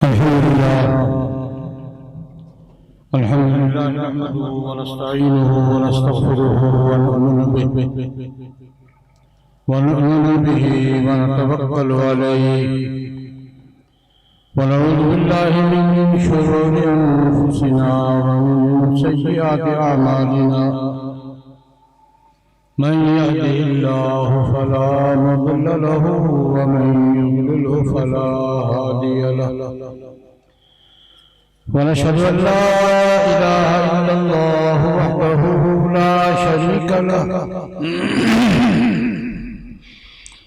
الحمد لله نحمده ونستعينه ونستغفره ونؤمن به ونتوكل عليه ونعوذ بالله من شرور أنفسنا ومن سيئات أعمالنا من يهده الله فلا مضل له ومن يضلله فلا هادي له ونشهد أن لا إله إلا الله وحده لا شريك له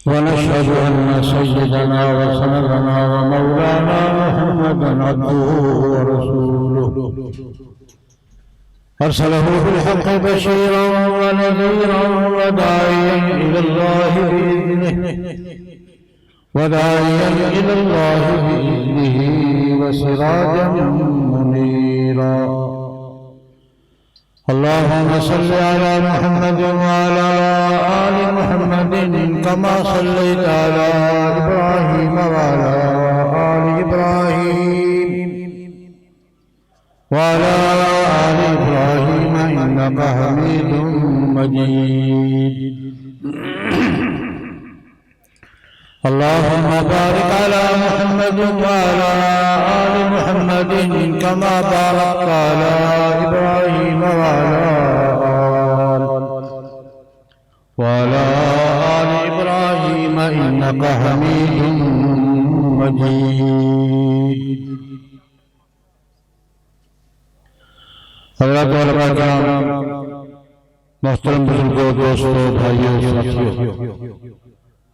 ونشهد أن سيدنا وسندنا ومولانا محمدا عبده ورسوله أرسله بالحق بشيرا ونذيرا وداعيا إلى الله بإذنه وسراجا منيرا اللهم صل على محمد وعلى آل محمد كما صليت على إبراهيم وعلى آل إبراهيم وعلى آل إبراهيم إنك حميد مجيد اللهم بارك على محمد وعلى آل محمد كما باركت على إبراهيم وعلى آل إبراهيم إنك حميد مجيد حضرات علماء کرام، محترم بزرگوں، دوستوں، بھائیوں، ساتھیوں،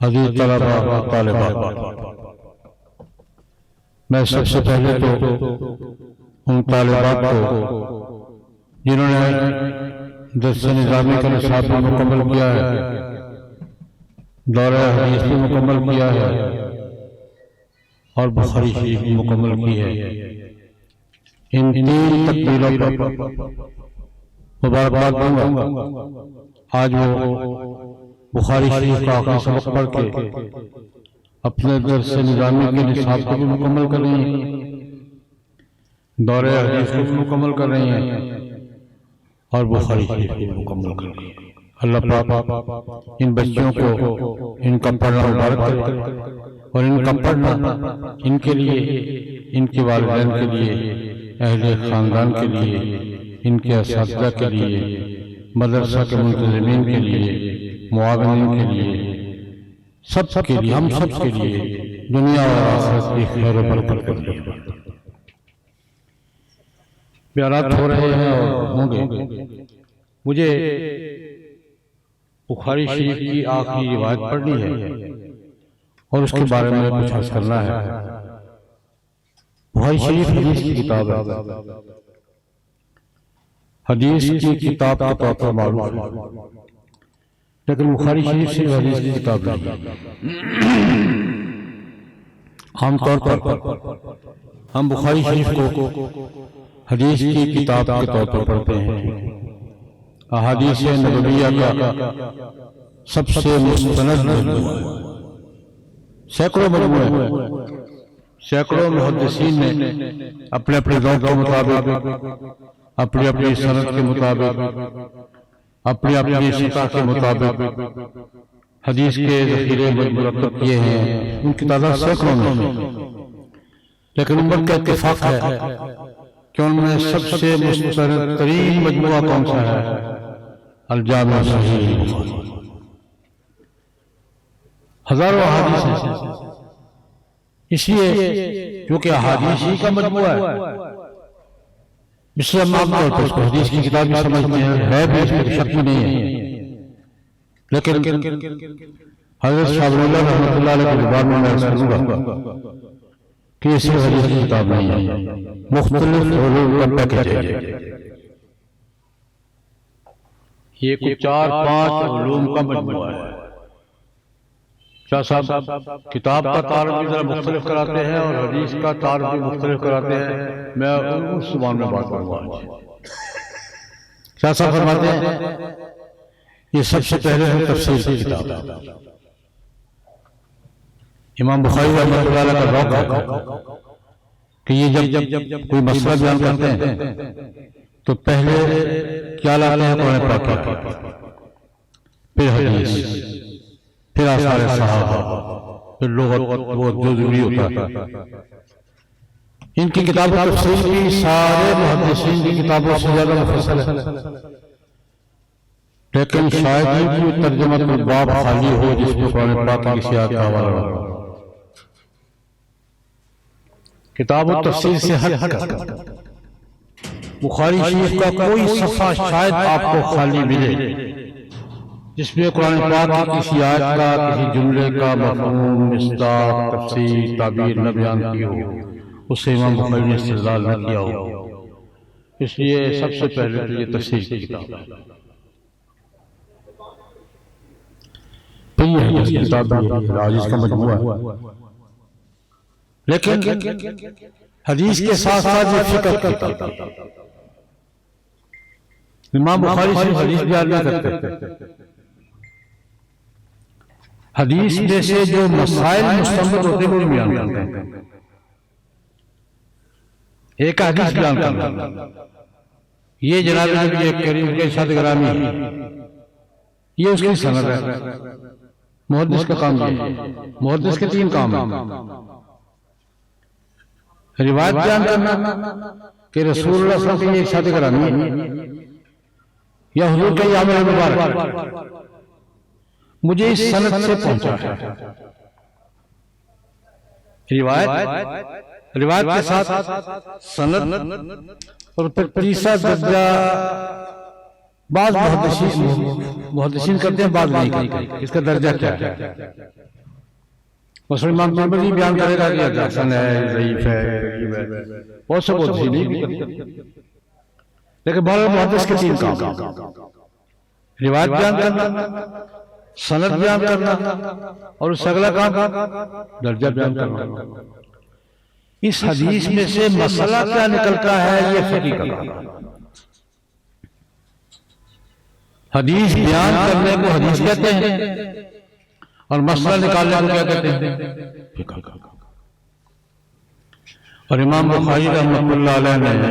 عزیز طلباء و طالبات، میں سب سے پہلے تو ان طالبات کو جنہوں نے درس نظامی کا نصاب بھی مکمل کیا ہے، دورہ حدیث بھی مکمل کیا ہے اور بخاری شریف بھی مکمل کی ہے، ان تین تکمیلوں پر مبارکباد دوں گا۔ آج وہ بخاری شریف کا آخری سبق پڑھ کے اپنے درس نظامی کے نصاب کو بھی مکمل کر رہی ہیں، دورہ حدیث کو بھی مکمل کر رہی ہیں اور بخاری شریف کو بھی مکمل کر رہی ہیں۔ اللہ پاک ان بچیوں کو ان کا پڑھنا مبارک کرے اور ان کا پڑھنا ان کے لیے، ان کے والدین کے لیے، اہل خاندان کے لیے، ان کے اساتذہ کے لیے، مدرسہ کے منتظمین کے لیے، معاونین کے لیے، سب کے لیے، ہم سب کے لیے دنیا اور آخرت کی خیر و برکت کر دے۔ بیانات ہو رہے ہیں اور ہوں گے۔ مجھے بخاری شریف کی آخری روایت پڑھنی ہے اور اس کے بارے میں کچھ عرض کرنا ہے۔ بخاری شریف حدیث کی کتاب ہے، حدیث کی کتاب کے طور پر معروف ہے، لیکن بخاری شریف سے حدیث کی کتاب نہیں۔ عام طور پر ہم بخاری شریف کو حدیث کی کتاب کے طور پر پڑھتے ہیں۔ احادیث نبویہ کا سب سے مستند مجموعہ ہے، سینکڑوں مجموعے، سینکڑوں محدثین نے اپنے اپنے ذوق کے مطابق، اپنی اپنی سند کے مطابق، اپنی اپنی سطح کے مطابق حدیث کے ذخیرے مرتب کیے ہیں۔ ان کی تعداد سینکڑوں میں، لیکن امت کا اتفاق ہے کہ ان میں سب سے مستند ترین مجموعہ کون سا ہے؟ الجامع صحیح البخاری۔ ہزاروں احادیث ہیں، اس لیے کیونکہ احادیث ہی کا مجموعہ ہے، اس لیے ہم عام طور پر اس کو حدیث کی کتاب بھی سمجھتے ہیں، ہے بھی، اس میں شک بھی نہیں ہے۔ لیکن حضرت شاہ ولی اللہ رحمۃ اللہ علیہ کی زبان میں عرض کروں گا کہ یہ صرف حدیث کی کتاب نہیں ہے، مختلف علوم کا پیکیج ہے۔ یہ کچھ 4-5 علوم کا مجموعہ ہے۔ شاہ صاحب کتاب کا تعارف بھی ذرا مختلف کراتے ہیں اور حدیث کا تعارف بھی مختلف کراتے ہیں، میں اس زبان میں بات کروں گا۔ شاہ صاحب فرماتے ہیں یہ سب سے پہلے ہے تفسیر کی کتاب۔ امام بخاری رحمۃ اللہ علیہ کا ذوق ہے کہ یہ جب کوئی مسئلہ بیان کرتے ہیں تو پہلے کیا لاتے ہیں؟ قرآن پاک، پھر حدیث، پھر آثار صحابہ، پھر لغت، وہ جو ضروری ہوتا ہے۔ ان کی کتابوں تفسیر بھی سارے محدثین کی کتابوں سے زیادہ مفصل ہے، لیکن شاید ہی کوئی ترجمہ الباب خالی ہو جس میں قرآن پاک کی کسی آیت کا حوالہ ہو۔ کتاب التفسیر سے ہٹ کر بخاری شریف کا کوئی صفحہ شاید آپ کو خالی ملے جس میں قرآن پاک کی کسی آیت کا، کسی جملے کا مفہوم، مصداق، تفسیر، تعبیر نہ بیان کی ہو، اس سے امام بخاری نے استدلال نہ کیا ہو۔ اس لیے سب سے پہلے تو یہ تفسیر کی کتاب ہے، پھر یہ حدیث کی کتاب ہے، حدیث کا مجموعہ ہے۔ لیکن حدیث کے ساتھ ساتھ یہ فقہ کی کتاب ہے۔ امام بخاری صرف حدیث بیان نہیں کرتے، حدیث میں سے جو مسائل مستنبط ہوتے ہیں وہ بیان کرتے ہیں۔ ایک حدیث بیان کرنا، یہ جناب نبی کریم کے ارشاد گرامی، یہ اس کی سند ہے۔ محدث کا کام یہ ہے، محدث کے تین کام ہیں: روایت بیان کرنا کہ رسول اللہ صلی اللہ علیہ وسلم کی ارشاد گرامی ہے، یا حضور کا یہ عمل مبارک مجھے اس سند سے پہنچا ہے۔ روایت کے ساتھ سند، اور پھر تیسرا درجہ بعض محدثین کرتے ہیں، بعض نہیں کرتے، اس کا درجہ کیا ہے؟ مثلا امام ترمذی بیان کرے گا کہ حسن ہے، ضعیف ہے، غریب ہے، بہت سے محدثین نہیں کرتے، لیکن بہت محدث کے تین کام: روایت بیان کرنا، سند بیان کرنا، اور اس سے اگلا کام درجہ بیان کرنا۔ اس حدیث میں سے مسئلہ کیا نکلتا ہے، یہ فقہ کا کام ہے۔ حدیث بیان کرنے کو حدیث کہتے ہیں، اور مسئلہ نکالنے کو کیا کہتے ہیں؟ فقہ کا کام۔ اور امام بخاری رحمۃ اللہ علیہ نے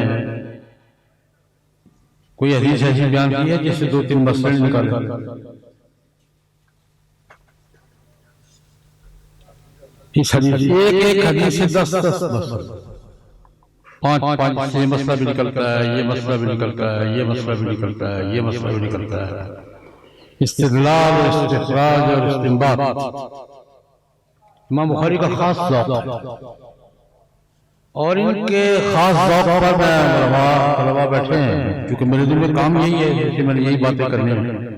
کوئی حدیث ایسی بیان کی ہے جس سے دو تین مسئلے نکالے۔ اس حدیث ایک حدیث سے 10 مسئلے، 5 سے مسئلہ بھی نکلتا ہے، یہ مسئلہ بھی نکلتا ہے، یہ مسئلہ بھی نکلتا ہے، یہ مسئلہ بھی نکلتا ہے۔ استدلال اور استخراج اور استنباط امام بخاری کا خاص ذوق، اور ان کے خاص ذوق پر میں علماء بیٹھے ہیں، کیونکہ میرے دل میں کام یہی ہے کہ میں نے یہی باتیں کرنی ہیں۔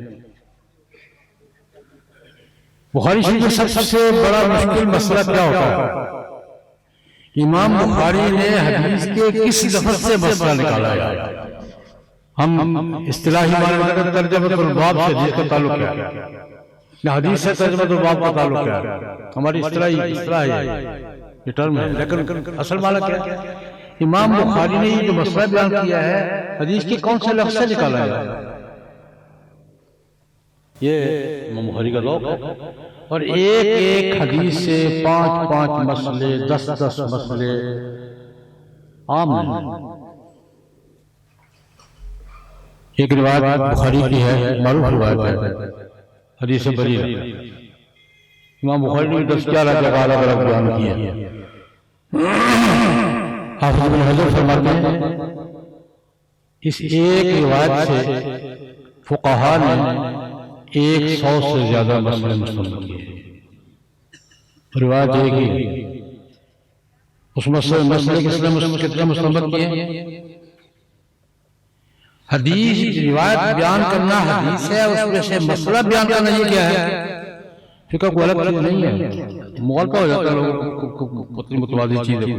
بخاری شریف میں سب سے بڑا مشکل مسئلہ کیا ہوتا ہے؟ امام بخاری نے حدیث کے کس لفظ سے مسئلہ نکالا ہے۔ ہم اصطلاحی معنی میں ترجمہ الباب سے حدیث کا تعلق کیا ہے، یا حدیث سے ترجمہ الباب کا تعلق کیا ہے؟ ہماری اصطلاح ہے، یہ ٹرم ہے، لیکن اصل معنی کیا ہے؟ امام بخاری نے یہ جو مسئلہ بیان کیا ہے، حدیث کے کون سے لفظ سے نکالا ہے؟ یہ امام بخاری کا ذوق ہے، اور ایک حدیث سے 5 مسئلے، 10 مسئلے عام ہیں۔ ایک روایت بخاری کی ہے، معروف روایت ہے، حدیث بریرہ۔ امام بخاری نے 10-11 جگہ الگ الگ بیان کی ہے۔ حافظ ابن حجر فرماتے ہیں اس ایک روایت سے فقہاء نے 100 سے زیادہ مسئلے مستنبط کیے۔ روایت ایک ہی، اس مسئلے کتنے مستنبط کیے؟ حدیث روایت بیان کرنا حدیث ہے، اس میں سے مسئلہ بیان کرنا یہ کیا ہے؟ فقہ کو الگ چیز نہیں ہے، مغالطہ ہو جاتا ہے لوگوں کو متوازی چیزیں۔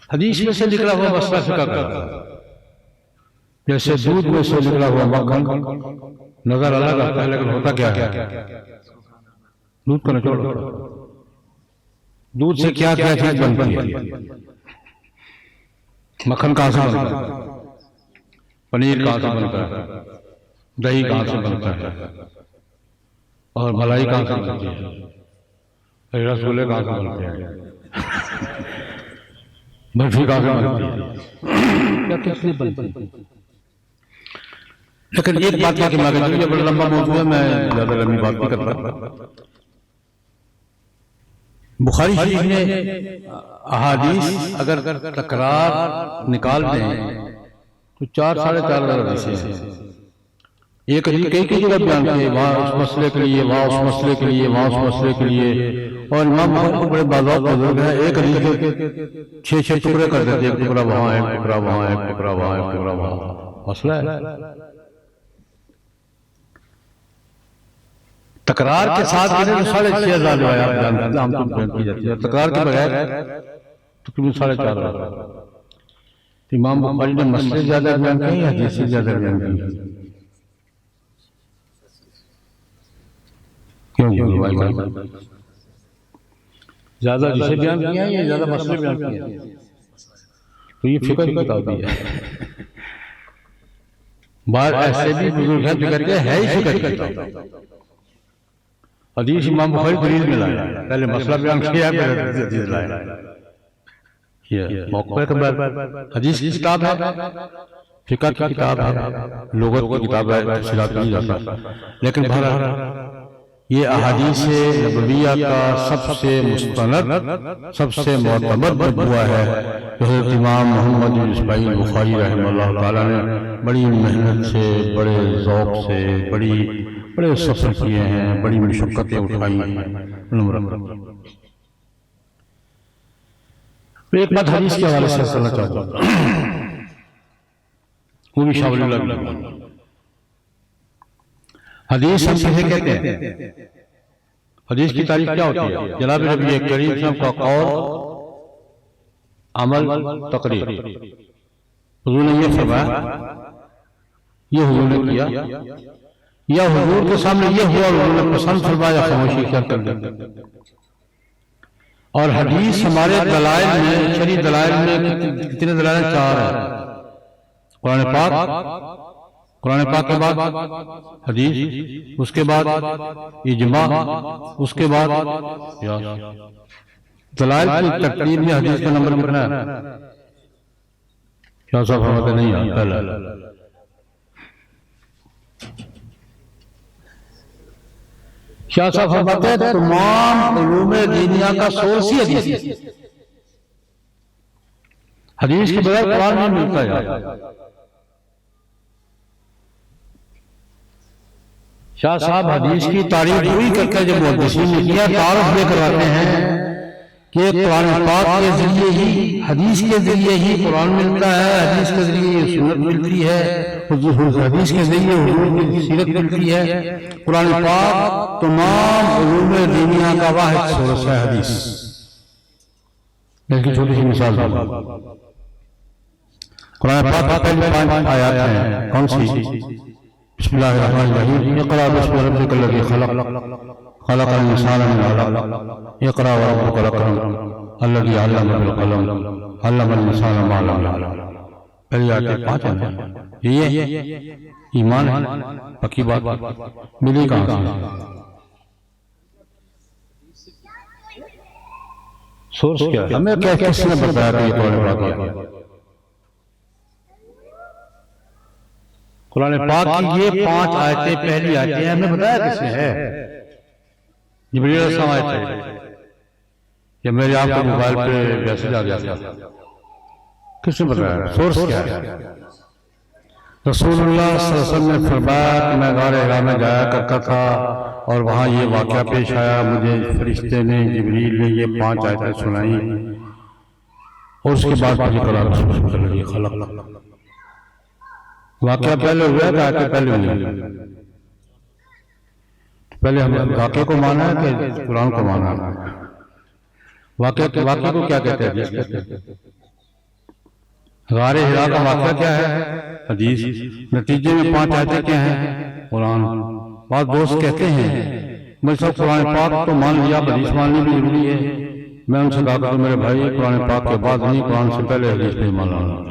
حدیث میں سے نکلا ہوا مسئلہ فقہ کا، جیسے دودھ میں سے نکلا ہوا مکھن نظر الگ آتا ہے، لیکن ہوتا کیا ہے؟ دودھ کا نچوڑ ہوتا ہے۔ دودھ سے کیا کیا چیز بنتی ہے؟ مکھن کہاں سے بنتا ہے؟ پنیر کہاں سے بنتا ہے؟ دہی کہاں سے بنتا ہے؟ اور ملائی کہاں سے بنتی ہے؟ رسگلے کہاں سے بنتے ہیں؟ برفی کہاں سے بنتی ہے؟ کیا کس لیے بنتی ہے؟ لیکن ایک بات ہے کہ میں بڑا لمبا موضوع ہے، میں زیادہ لمبی بات نہیں کرتا۔ بخاری شریف میں احادیث اگر تکرار نکال دیں تو 4-4.5 حدیثیں ہیں۔ ایک حدیث کئی جگہ بیان کی، وہاں اس مسئلے کے لیے، وہاں اس مسئلے کے لیے، وہاں اس مسئلے کے لیے، اور امام بخاری کو بڑے باضابط بزرگ ہیں، ایک حدیث کے 6 ٹکڑے کر دیتے، ایک ٹکڑا وہاں، ایک ٹکڑا وہاں، ایک ٹکڑا وہاں، ایک ٹکڑا وہاں۔ مسئلہ ہے تکرار کے ساتھ 6,500 روایات عام طور پر کی جاتی ہے، تکرار کے بغیر تقریباً 4.5 امام بخاری نے مسئلے زیادہ بیان کیے ہیں، حدیث سے زیادہ بیان کی ہیں۔ کیوں زیادہ جسے بیان کیا ہے یا زیادہ مسئلے بیان کیے ہیں؟ تو یہ فقہ کی کتاب ہے۔ بعض ایسے بھی بزرگ ہیں جو کہتے ہیں ہے ہی فقہ کی کتاب۔ حدیث امام بخاری دلیل میں لائے، پہلے مسئلہ بیان کیا ہے، پھر حدیث لائے۔ یہ موقع ہے، حدیث کی کتاب ہے، فقہ کی کتاب ہے، لغت کی کتاب ہے، تفصیلات نہیں جاتا، لیکن بہرحال یہ احادیث نبویہ کا سب سے مستند، سب سے معتمد مجموعہ ہے۔ حضرت امام محمد بن اسماعیل بخاری رحمہ اللہ تعالیٰ نے بڑی محنت سے، بڑے ذوق سے، بڑے سفر کیے ہیں، بڑی مشقتیں اٹھائی ہیں۔ ایک بات حدیث کے حوالے سے کرنا چاہتا ہوں، وہ بھی شاہ ولی اللہ کی حدیث ہم کسے کہتے ہیں؟ حدیث کی تعریف کیا ہوتی ہے؟ جناب نبی کریم صلی اللہ علیہ وسلم کا قول، عمل، تقریر۔ حضور نے یہ فرمایا، یہ حضور نے کیا، یا حضور کے سامنے یہ ہوا، حضور نے پسند فرمایا، خاموشی کر دیں۔ اور حدیث ہمارے دلائل میں، شرعی دلائل میں کتنے دلائل؟ 4 ہیں۔ قرآن پاک کے بعد حدیث، اس کے بعد اجماع، اس کے بعد دلائل کی ترتیب میں حدیث کا نمبر کتنا ہے؟ کیا صاحب فرماتے نہیں ہے پہلا؟ کیا صاحب فرماتے ہیں تمام علوم دینیہ کا سورس ہی حدیث، حدیث کے بغیر قرآن نہیں ملتا ہے۔ شاہ صاحب حدیث کی تعریف ہوئی کرتے جب محدثین نے کیا، تعارف لے کر آتے ہیں کہ قرآن پاک کے ذریعے ہی، حدیث کے ذریعے ہی قرآن ملتا ہے، حدیث کے ذریعے سنت ملتی ہے، حدیث کے ذریعے حضور کی سیرت ملتی ہے۔ قرآن پاک تمام علوم دینیہ کا واحد سورس ہے حدیث۔ اس کی چھوٹی سی مثال ہے، قرآن پاک کی پہلی 5 آیات ہیں، کون سی؟ بسم اللہ الرحمن الرحیم، اقرأ باسم ربک الذی خلق، خلق الانسان من علق، اقرأ وربک الاکرم الذی علم بالقلم، علم الانسان ما لم یعلم۔ پہلی آیت 5 ہیں، یہ ایمان ہے، پکی بات ملی کہاں سے؟ سورس کیا ہے؟ ہمیں کس نے بتایا کہ یہ قرآن پاک ہے؟ قرآن پاک کی یہ 5 آیتیں، پہلی آیتیں ہمیں بتایا کس نے ہے؟ جبریل علیہ السلام آئے تھے یا میرے آپ کو موبائل پہ میسج آ گیا تھا؟ کس نے بتایا؟ سورس کیا ہے؟ رسول اللہ صلی اللہ علیہ وسلم نے فرمایا کہ میں غار حرا میں جایا کرتا تھا اور وہاں یہ واقعہ پیش آیا، مجھے فرشتے نے، جبریل نے یہ 5 آیتیں سنائیں، اور اس کے بعد مجھے قرآن رسول صلی اللہ علیہ وسلم خلق۔ واقعہ پہلے ہوا کہ آیتیں پہلے ہوئی؟ پہلے ہم واقعے کو مانا ہے کہ قرآن کو مانا ہے؟ واقعے کو کیا کہتے ہیں؟ غار حرا کا واقعہ کیا ہے؟ حدیث۔ نتیجے میں 5 آیتیں کیا ہیں؟ قرآن۔ بعض دوست کہتے ہیں میں سب قرآن پاک تو مان لیا، حدیث ماننی بھی ضروری ہے۔ میں ان سے کہا کہ میرے بھائی قرآن پاک کے بعد نہیں، قرآن سے پہلے حدیث پہ ایمان لانا ہے۔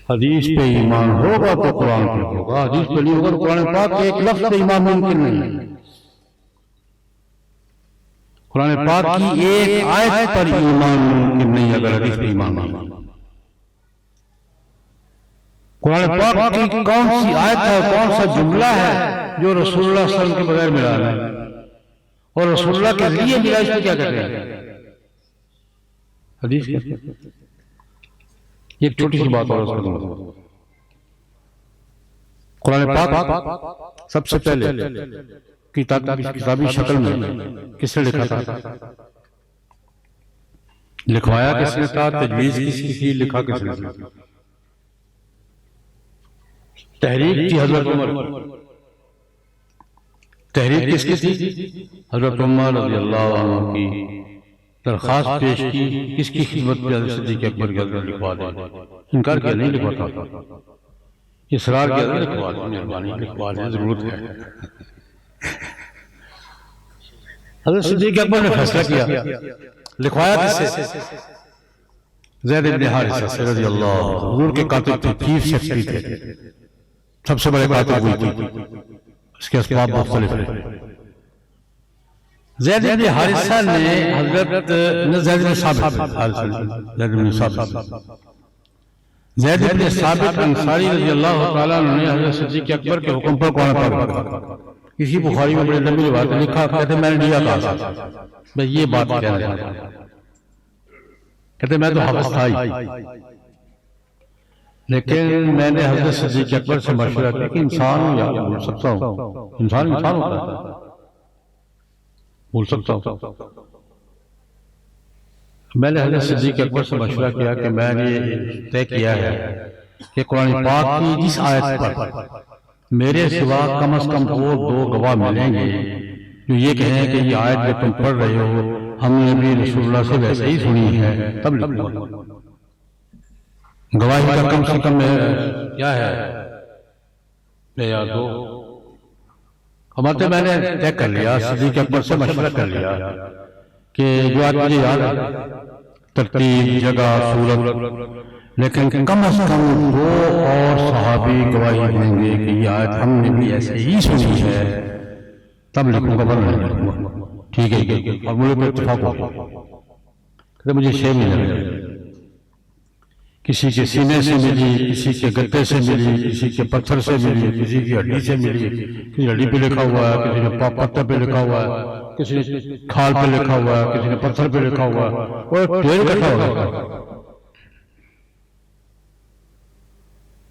حدیث پہ ایمان ہوگا تو قرآن پہ ہوگا، حدیث پہ نہیں ہوگا تو قرآن پاک کے ایک لفظ پہ ایمان ممکن نہیں ہے۔ قرآن پاک کی ایک آیت پر ایمان ممکن نہیں اگر حدیث پر ایمان نہیں. قرآن پاک کی کون سی آیت ہے، کون سا جملہ ہے جو رسول اللہ صلی اللہ علیہ وسلم کے بغیر ملا ہے اور رسول اللہ کے لیے ملا، اس کو کیا کہتے ہیں؟ حدیث. ایک چھوٹی سی بات اور قرآن پاک سب سے پہلے کتابی شکل میں کس نے لکھا تھا؟ لکھوایا کس نے تھا؟ تجویز کس کی لکھا کس نے؟ تحریر کی حضرت عمر. تحریر کس کی تھی؟ حضرت عمر رضی اللہ عنہ کی. درخواست پیش کی کس کی خدمت میں؟ حضرت صدیق اکبر کے حضرت لکھوا دیں. انکار کیا نہیں لکھواتا تھا، اصرار کیا نہیں لکھوا دیں، مہربانی لکھوا دیں، ضرورت ہے. حضرت صدیق اکبر نے فیصلہ کیا. لکھوایا کس سے؟ زید بن حارثہ سے رضی اللہ عنہ. حضور کے کاتب تھے، چیف سیکرٹری تھے، سب سے بڑے کاتب ہوئی تھی. اس کے اسباب مختلف ہیں. زید بن حارثہ نے حضرت زید بن ثابت انصاری رضی اللہ تعالیٰ عنہ نے حضرت صدیق اکبر کے حکم پر قرآن پاک پڑھا. کسی بخاری میں بڑے لمبی روایت لکھا، کہتے میں نے لیا کہا تھا. میں یہ بات کہہ رہا ہوں، کہتے میں تو حافظ تھا ہی، لیکن میں نے حضرت صدیق اکبر سے مشورہ کیا کہ انسان ہوں یا بھول سکتا ہوں. انسان ہوتا ہے، بھول سکتا ہوں. میں نے حضرت صدیق اکبر سے مشورہ کیا کہ میں نے یہ طے کیا ہے کہ قرآن پاک کی جس آیت پر میرے سوا کم از کم وہ 2 گواہ ملیں گے جو یہ کہیں کہ یہ آیت جو تم پڑھ رہے ہو ہم نے بھی رسول اللہ سے ویسے ہی سنی ہے، تب لکھوں گا. گواہی کا کم سے کم کیا ہے؟ یا 2. ہمارے میں نے طے کر لیا، صدیق اکبر سے مشورہ کر لیا کہ جو آج مجھے یاد ہے ترتیب، جگہ، صورت، لیکن کم از کم 2 اور صحابی گواہی دیں گے کہ یہ آیت ہم نے بھی ایسے ہی سنی ہے، تب لکھوں گا، ورنہ نہیں لکھوں گا. ٹھیک ہے، اور مجھے پہ اتفاق ہو کہ مجھے 6 مہینے کسی کے سینے سے ملی، کسی کے گتے سے ملی، کسی کے پتھر سے ملی، کسی کی ہڈی سے ملی. کسی ہڈی پہ لکھا ہوا ہے، کسی نے پتھر پہ لکھا ہوا ہے، کسی نے کھال پہ لکھا ہوا ہے، کسی نے پتھر پہ لکھا ہوا ہے. وہ ڈھیر اکٹھا ہو گیا.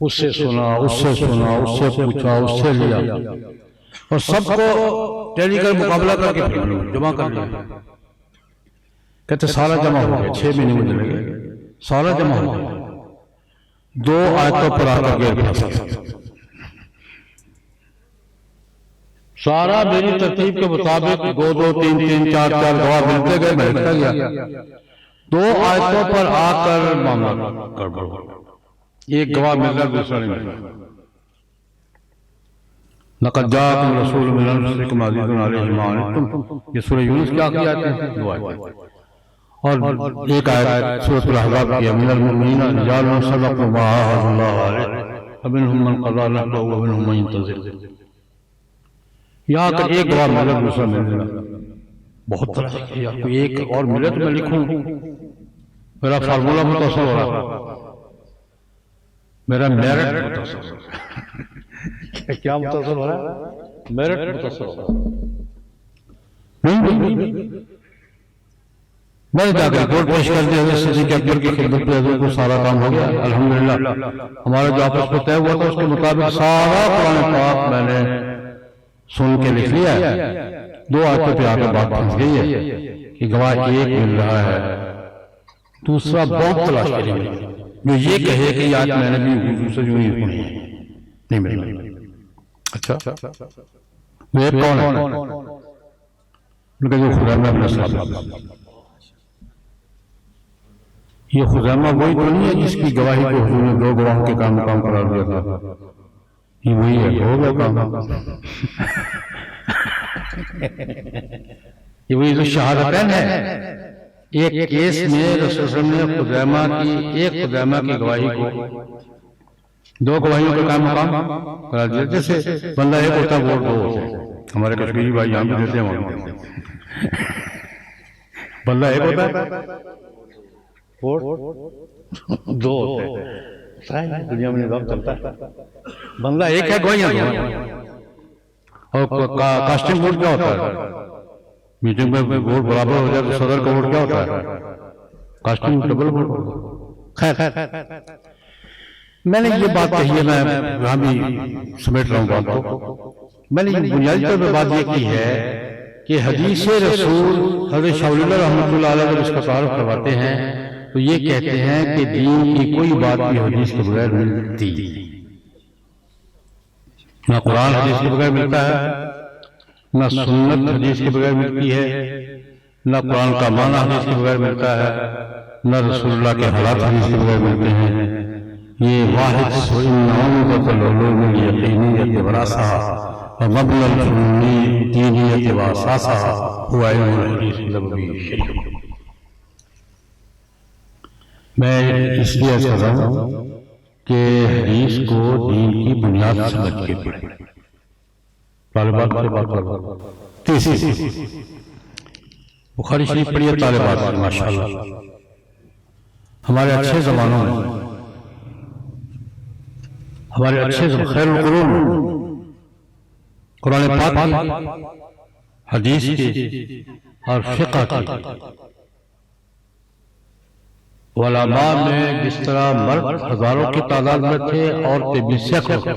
اس سے سنا، اس سے سنا، اس سے پوچھا، اس سے لیا، اور سب کو ٹیلی کر مقابلہ کر کے جمع کر لیا. کہتے سارا جمع ہو گیا. 6 مہینے مجھے لگے، سارا جمع ہو گیا. 2 آیتوں پر آ کر گئے پھنسا. سارا میری ترتیب کے مطابق 2 2 3 3 4 4 گواہ ملتے گئے، میں لکھتا گیا. 2 آیتوں پر آ کر معاملہ گڑبڑ ہو گیا. ایک گواہ مل رہا، دوسرا نہیں مل رہا. لقد جاءکم رسول من انفسکم عزیز علیہ ما عنتم، یہ سورہ یونس کی آخری آیت ہے. 2 آیت اور ایک آیت سورۃ الاحزاب کی، من المؤمنین رجال صدقوا ما عاهدوا اللہ علیہ فمنهم من قضى نحبه ومنهم من ينتظر. یہاں کر ایک گواہ ملا، دوسرا مل رہا. بہت طرح کیا، کوئی ایک اور ملے تو میں لکھوں. میرا فارمولہ متصل ہو رہا، میرا میرٹ متصل ہو رہا. کیا متصل ہو رہا ہے؟ میرٹ متصل ہو رہا. نہیں میں نے جا کر رپورٹ پیش کر دی حضرت صدیق اکبر کی خدمت میں. حضرت کو سارا کام ہو گیا الحمدللہ. ہمارا جو آپس میں طے ہوا تھا اس کے مطابق سارا قرآن پاک میں نے سن کے لکھ لیا ہے. 2 آیتوں پہ آ کر بات پھنس گئی ہے کہ گواہ ایک مل رہا ہے، دوسرا بہت تلاش کریں گے جو یہ کہے کہ یہ آیت میں نے بھی حضور سے جو نہیں ملی. اچھا وہ ایک کون ہے؟ جو خزیمہ بن ثابت. یہ خزیمہ وہی تو نہیں ہے جس کی گواہی کو حضور نے 2 گواہوں کے کام قرار دیا تھا. یہ وہی ہے، ہو گیا کام. یہ وہی جو شہادتین ہے. ایک کیس میں رسول صلی اللہ علیہ وسلم نے خزیمہ کی، ایک خزیمہ کی گواہی کو 2 گواہیوں کا کام قرار دیا. جیسے بندہ ایک ہوتا ہے، ووٹ 2 ہوتے ہیں. ہمارے کشمیری بھائی یہاں بھی دیتے ہیں، وہاں بھی دیتے ہیں. بندہ ایک ہوتا ہے، دو ہوتے ہیں، دنیا میں نظام چلتا ہے، بندہ ایک ہے گوئیاں دو ہیں۔ اور کاسٹنگ ووٹ کیا ہوتا ہے؟ میٹنگ میں ووٹ برابر ہو جائے تو صدر کا ووٹ کیا ہوتا ہے؟ Casting double vote. خیر میں نے یہ بات کہی ہے، میں یہاں بھی سمیٹ رہا ہوں بات کو، میں نے بنیادی طور پر بات یہ کی ہے کہ حدیث رسول حضرت شاہ ولی اللہ رحمۃ اللہ علیہ جب اس کا تعارف کرواتے ہیں تو یہ کہتے ہیں کہ دین کی کوئی بات بھی حدیث کے بغیر ملتی، نہ قرآن حدیث کے بغیر ملتا ہے، نہ سنت حدیث کے بغیر ملتی ہے، نہ قرآن کا معنی حدیث کے بغیر ملتا ہے، نہ رسول اللہ کے حالات حدیث کے بغیر ملتے ہیں۔ یہ واحد سوئن عمدۃ العلوم الیقینیۃ وراسہا ومبنی الدینیۃ واساسہا ہوا علم الحدیث النبوی الشریف۔ میں اس لیے عرض کر رہا ہوں کہ حدیث کو دین کی بنیاد سمجھ کے پڑھیں۔ طالبات سے بات کر رہا ہوں، بخاری شریف پڑھیے طالبات سے، ماشاءاللہ ہمارے اچھے زمانوں میں، ہمارے اچھے خیر القرون قرآن پاک کی، حدیث کی اور فقہ کی علماء میں جس طرح مرد ہزاروں کی تعداد میں تھے، عورتیں بھی سینکڑوں،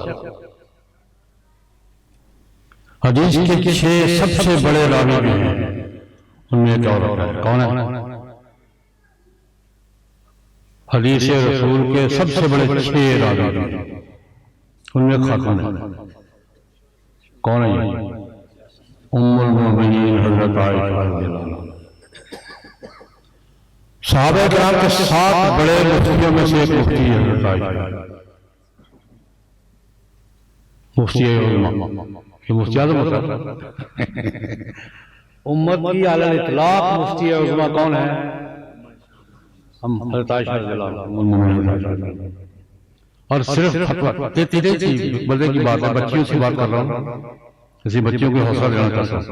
حدیث کے 6 سب سے بڑے راوی بھی ہیں، ان میں ایک عورت ہے، کون ہے؟ حدیث رسول کے سب سے بڑے 6 راوی بھی ہیں، ان میں خاتون ہے، کون ہے یہ؟ ام المؤمنین حضرت عائشہ رضی اللہ عنہا۔ صحابہ کرام کے 7 بڑے مفتیوں میں سے ایک مفتی ہے حضرت عائشہ، مفتی عظمیٰ، یہ مفتی اعظم ہوتا ہے امت کی علی الاطلاق مفتی عظمیٰ کون ہے؟ ہم حضرت عائشہ رضی اللہ عنہا، اور صرف فتویٰ دیتی تھی، مزے کی بات ہے، بچیوں سے بات کر رہا ہوں، کسی بچیوں کو حوصلہ دینا چاہتا ہوں،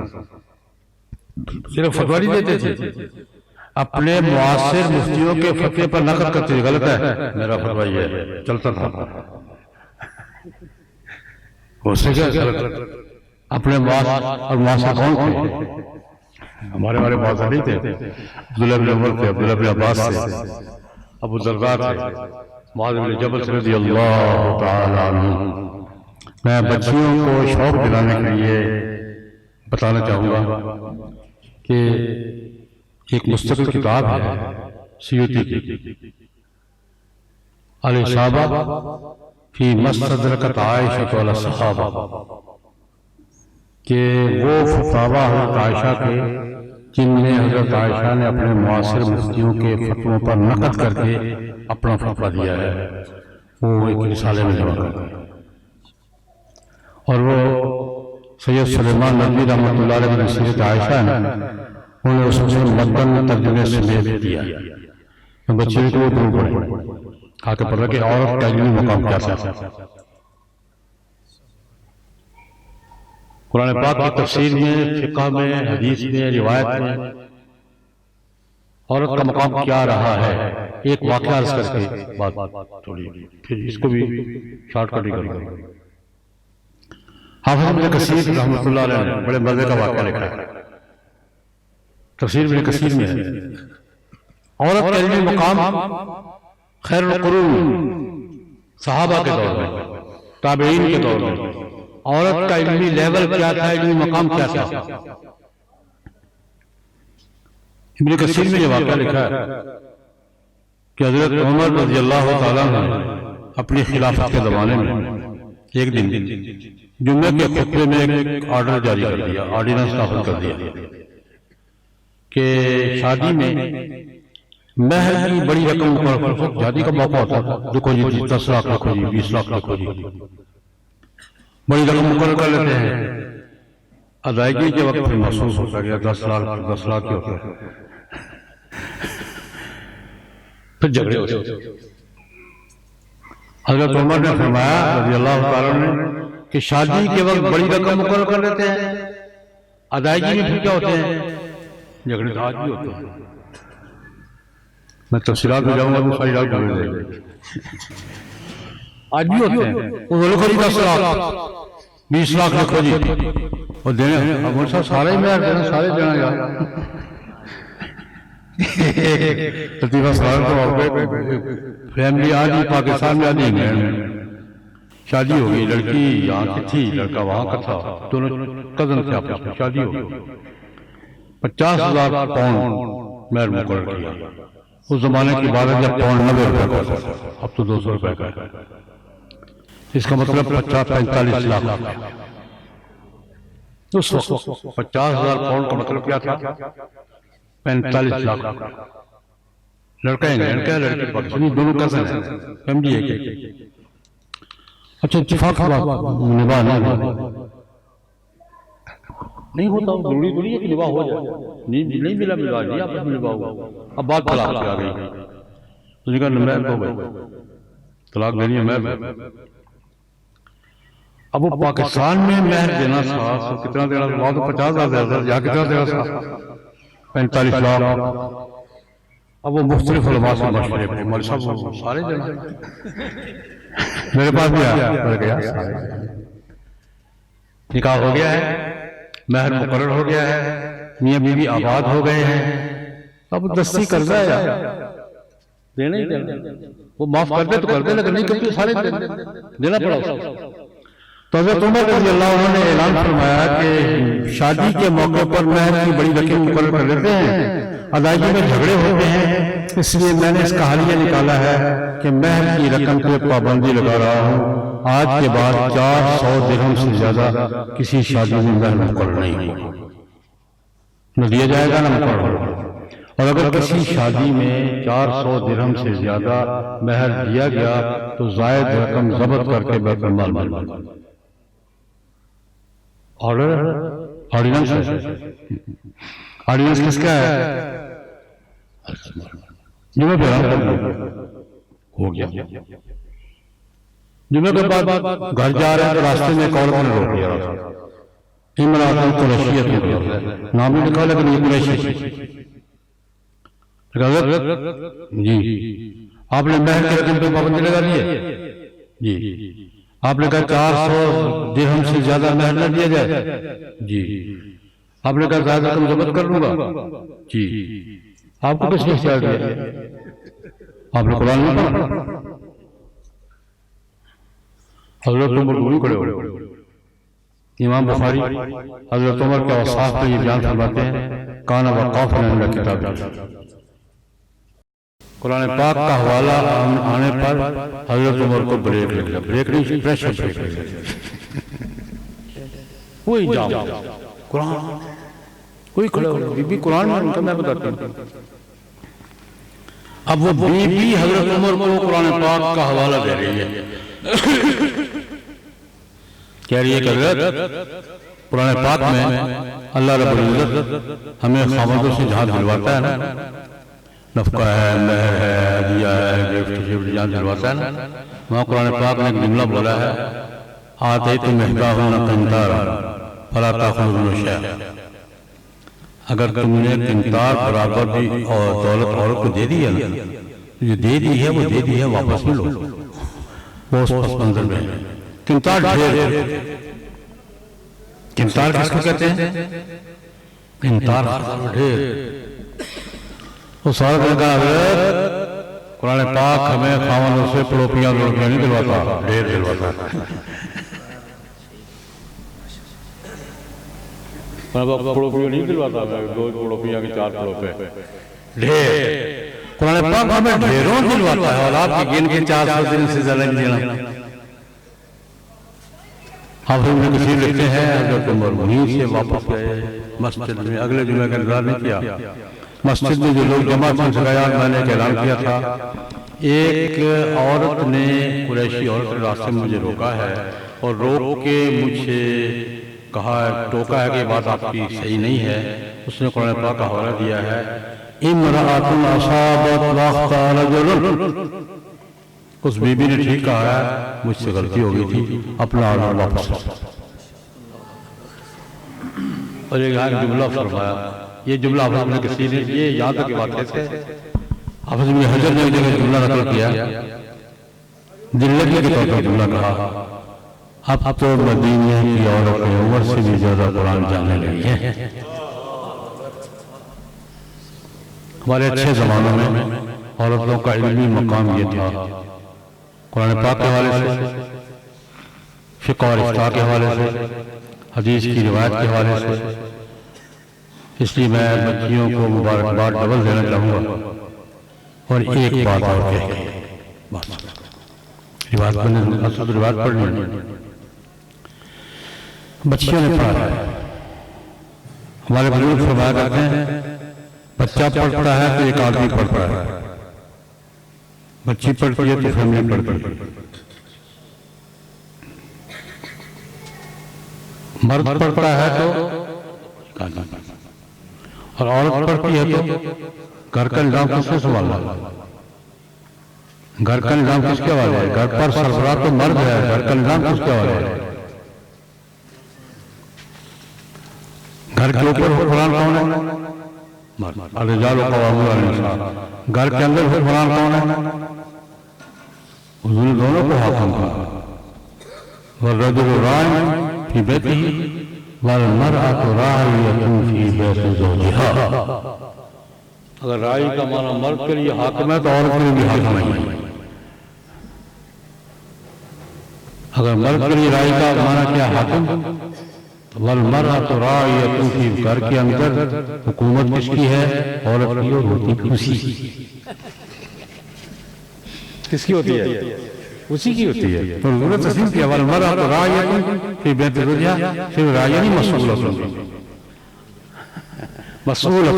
صرف فتویٰ نہیں دیتے تھے، اپنے معاصر مفتیوں کے فتوے پر نقد کرتے تھے، غلط ہے میرا فتویٰ یہ ہے، چلتا تھا، اس سے کیا اپنے معاصر کون تھے؟ ہمارے معاصر نہیں تھے، عبداللہ بن عمر تھے، عبداللہ بن عباس تھے، ابو درداء تھے، معاذ بن جبل رضی اللہ تعالی عنہ۔ میں بچیوں کو شوق دلانے کے لیے بتانا چاہوں گا کہ ایک مستقل کتاب ہے سیوطی کی، الاصابہ فی ما استدرکت عائشہ علی الصحابہ، کہ وہ فتاوی حضرت عائشہ کے جن میں حضرت عائشہ نے اپنے معاصر مفتیوں کے فتووں پر نقد کر کے اپنا فتویٰ دیا ہے، وہ ایک رسالے میں جمع کر دیا، اور وہ سید سلیمان ندوی رحمۃ اللہ علیہ کی سیرت عائشہ ہے، انہوں نے اس میں متن ترجمے سمیت دیا، بچے کو ضرور پڑھیں، آ کے پتہ کہ عورت کا علمی مقام کیا ہے۔ قرآن پاک کی تفسیر میں، فقہ میں، حدیث میں، روایت میں عورت کا مقام کیا رہا ہے، ایک واقعہ عرض کر کے بات تھوڑی، پھر اس کو بھی شارٹ کٹ ہی کریں گے۔ حافظ ابن کثیر رحمۃ اللہ علیہ نے بڑے مزے کا واقعہ لکھا ہے، تفسیر ابن کثیر میں ہے، عورت کا علمی مقام خیر القرون صحابہ کے دور میں، تابعین کے دور میں عورت کا علمی لیول کیا تھا، علمی مقام کیا تھا۔ ابن کثیر میں یہ واقعہ لکھا ہے کہ حضرت عمر رضی اللہ تعالیٰ نے اپنی خلافت کے زمانے میں ایک دن جمعے کے خطبے میں ایک آرڈر جاری کر دیا، آرڈیننس نافذ کر دیا کہ شادی میں مہر کی بڑی رقم پر شادی کا موقع ہوتا تھا، دیکھو جی 10 لاکھ رکھو جی، 20 لاکھ رکھو جی، بڑی رقم مقرر کر لیتے ہیں، ادائیگی کے وقت پھر محسوس ہوتا گیا 10 لاکھ کی ہوتا ہے، پھر جھگڑے ہوتے۔ حضرت عمر نے فرمایا رضی اللہ تعالیٰ نے کہ شادی کے وقت بڑی رقم مقرر کر لیتے ہیں، ادائیگی میں پھر کیا ہوتے ہیں، جھگڑے تو آج بھی ہوتے ہیں، میں تفصیلات میں جاؤں گا تو ساری رات جھگڑے رہے گا، آج بھی ہوتے ہیں۔ وہ لکھو جی 10 لاکھ 20 لاکھ لکھو جی، وہ دینے اب صاحب سارے ہی میں دینا، سارے دینا یار لطیفہ سلام کو فیملی آدھی پاکستان میں آدھی انگلینڈ میں، شادی ہو گئی، لڑکی یہاں کی تھی، لڑکا وہاں کا تھا، دونوں کزن تھے آپس میں، شادی ہو گئی، 50,000 پاؤنڈ مہر مقرر کیا۔ اس زمانے کی بات ہے جب پاؤنڈ 90 روپے کا ہوتا تھا، اب تو 200 روپے کا ہے، اس کا مطلب 45 لاکھ۔ اس وقت 50,000 پاؤنڈ کا مطلب کیا تھا؟ 45 لاکھ۔ لڑکا انگلینڈ کا، لڑکی پاکستانی، دونوں کزن ہیں، فیملی ہے۔ اچھا اتفاق نباہ نہیں ہوتا، ضروری تھوڑی ہے کہ نباہ ہو جائے، نہیں ملا مزاج نہیں آپس میں نباہ ہوا، اب بات طلاق پہ آ گئی، اس نے کہا مہر ہو گئی، طلاق دینی ہے مہر۔ اب وہ پاکستان میں مہر دینا تھا، کتنا دینا تھا؟ وہاں تو 50,000 یا کتنا دینا تھا؟ 45 لاکھ۔ اب وہ مختلف علماء سے مشورے پہ مولوی صاحب سارے دینا، میرے پاس بھی آیا، نکاح ہو گیا ہے، مہر مقرر ہو گیا ہے، میاں بیوی آباد ہو گئے ہیں، اب دستی قرضہ ہے دینا ہی دینا، وہ معاف کر دے تو کر دے، لیکن نہیں کرتے سارے دینا پڑا اس کو۔ تو حضرت عمر رضی اللہ عنہ نے اعلان فرمایا کہ شادی کے موقع پر مہر کی بڑی رقم مقرر کر لیتے ہیں، ادائیگی میں جھگڑے ہوتے ہیں، اس لیے میں نے اس کا حلیہ نکالا ہے کہ مہر کی رقم پہ پابندی لگا رہا ہوں، آج کے بعد 400 درہم سے زیادہ کسی شادی میں مہر مقرر نہیں ہو، نہ دیا جائے گا نہ مقرر ہوگا، اور اگر کسی شادی میں 400 درہم سے زیادہ مہر دیا گیا تو زائد رقم ضبط کر کے بیت المال میں ڈالنا۔ آرڈیننس کس کا ہے؟ جمعہ پہ ہو گیا، جمعہ کے بعد گھر جا رہے ہیں تو راستے میں ایک عورت نے روک لیا، امراۃ قریشیۃ، نام نہیں لکھا لیکن یہ قریشی جی۔ آپ نے مہر کے رقم پہ پابندی لگا دی ہے جی، آپ نے کہا 400 درہم سے زیادہ مہر نہ دیا جائے جی، آپ نے کہا زیادہ رقم ضبط کر لوں گا جی، آپ کو کس نے اختیار دیا؟ آپ نے قرآن نہیں پڑھا؟ حضرت عمر نہیں کھڑے ہو، امام بخاری حضرت عمر کے اوصاف پہ یہ بیان فرماتے ہیں، کان وقافا عند کتاب اللہ، قرآن پاک کا حوالہ آنے پر حضرت عمر کو بریک لگ گیا، بریک نہیں پریشر بریک لگ گیا، کوئی جام قرآن کوئی کھڑا ہو، بی بی قرآن میں ان کا میں بتاتا ہوں۔ اب وہ بی بی حضرت عمر کو قرآن پاک کا حوالہ دے رہی ہے، کہہ رہی ہے کہ حضرت قرآن پاک میں اللہ رب العزت ہمیں خاوندوں سے جہاں دلواتا ہے نا، نفقہ ہے، مہر ہے، ہدیہ ہے، گفٹ جہاں دلواتا ہے نا، وہاں قرآن پاک نے ایک جملہ بولا ہے، آتیتم احداہن قنطارا فلا تأخذوا منہ شیئا، اگر تم نے قنطار برابر بھی اور دولت عورت کو دے دی ہے نا، جو دے دی ہے وہ دے دی ہے، واپس نہیں لو، وہ اس پس منظر میں ہے۔ قنطار ڈھیر، قنطار کس کو کہتے ہیں؟ قنطار ڈھیر۔ اس عورت نے کہا حضرت قرآن پاک ہمیں خاوندوں سے پڑوپیاں نہیں دلواتا، ڈھیر دلواتا ہے، پڑوپیاں نہیں دلواتا، دو پڑوپیاں کی 4 پڑوپے ڈھیر، قرآن پاک ہمیں ڈھیروں دلواتا ہے، اور آپ کی گن کے 400 دن سے زیادہ نہیں دینا۔ حافظ ابن کثیر لکھتے ہیں حضرت عمر وہیں سے واپس گئے مسجد میں، اگلے جمعہ کا انتظار نہیں کیا، مسجد میں جو لوگ جمع تھے ان سے کہا میں نے ایک اعلان کیا تھا، ایک عورت نے قریشی عورت نے راستے میں مجھے روکا ہے اور روک کے مجھے کہا ٹوکا ہے کہ یہ بات آپ کی صحیح نہیں ہے، اس نے قرآن پاک کا حوالہ دیا ہے، امرأۃ اصابت واخطأ رجل، اس بی بی نے ٹھیک کہا ہے مجھ سے غلطی ہو گئی تھی، اپنا آرڈر واپس، اور ایک جملہ فرمایا یہ جملہ حافظ ابن کثیر نے یہ یاد رکھے بات ہے حافظ ابن حجر نے ایک جگہ جملہ نقل کیا دلگی کے طور پر جملہ کہا اب تو مدینے کی عورتیں عمر سے بھی زیادہ قرآن جاننے لگی ہیں. ہمارے اچھے زمانوں میں عورتوں کا علمی مقام یہ تھا قرآن پاک کے حوالے سے فقہ اور افتاء کے حوالے سے حدیث کی روایت کے حوالے سے. اس لیے میں بچیوں کو مبارکباد ڈبل دینا چاہوں گا اور ایک بات اور کہہ کے روایت پڑھنی بچیوں نے پڑھا ہے. ہمارے بزرگ فرمایا کرتے ہیں بچہ پڑھتا ہے تو ایک آدمی پڑھتا ہے بچی پڑھتی ہے تو فیملی پڑھتی ہے. مرد پڑھتا ہے تو اور عورت پڑھتی ہے تو گھر کا نظام کس سے سنبھالنا گھر کا نظام کس کے حوالے ہے. گھر پر سربراہ تو مرد ہے گھر کا نظام کس کے حوالے ہے. گھر کے اوپر حکمران کون ہے الرجال قوامون علی النساء. گھر کے اندر حکمران کون ہے حضور نے دونوں کو حاکم کہا والرجل راع فی بیتہ والمرأة راعیۃ فی بیت زوجہا. اگر راعی کا معنی مرد کے لیے حاکم ہے تو عورت کے لیے بھی حاکم ہے. اگر مرد کے لیے راعی کا معنی کیا حاکم والمرأة راعیۃ فی گھر کے اندر حکومت کس کی ہے عورت کی اور ہوتی اسی کس کی ہوتی ہے اسی کی ہوتی ہے. تو حضور نے تسلیم کیا والمرأة راعیۃ فی بیت زوجہا. صرف راعیہ نہیں مسئولۃ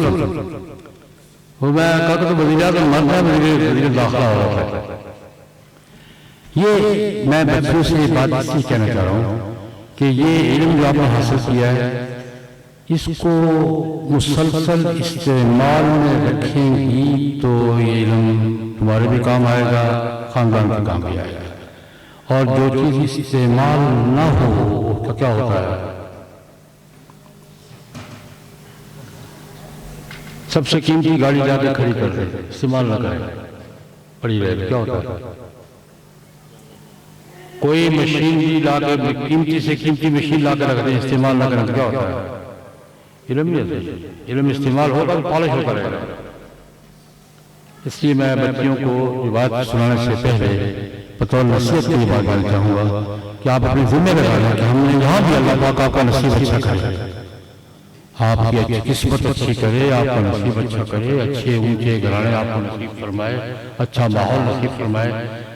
وہ میں کہا کہ تو وزیر اعظم مرد ہے وزیر داخلہ ہو رہا ہے. یہ میں بچوں سے یہ بات اس لیے کہنا چاہ رہا ہوں کہ یہ علم جو آپ نے حاصل کیا ہے اس کو مسلسل استعمال میں رکھیں گی تو یہ علم تمہارے بھی کام آئے گا خاندان کے کام بھی آئے گا. اور جو چیز استعمال نہ ہو تو کیا ہوتا ہے سب سے قیمتی گاڑی جا کے کھڑی کر دے استعمال نہ کرے پڑی رہے کیا ہوتا ہے. کوئی مشین بھی لا کے قیمتی سے قیمتی مشین لا کے رکھ دیں استعمال نہ کریں تو کیا ہوتا ہے علم نہیں ہے. علم استعمال ہوگا تو پالش ہوتا رہے گا. اس لیے میں بچیوں کو یہ بات سنانے سے پہلے بطور نصیحت کی بات کرنا چاہوں گا کہ آپ اپنے ذمہ لگا لیں کہ ہم نے یہاں بھی اللہ پاک آپ کا نصیب اچھا کرے آپ کی قسمت اچھی کرے آپ کا نصیب اچھا کرے اچھے اونچے گھرانے آپ کو نصیب فرمائے اچھا ماحول نصیب فرمائے.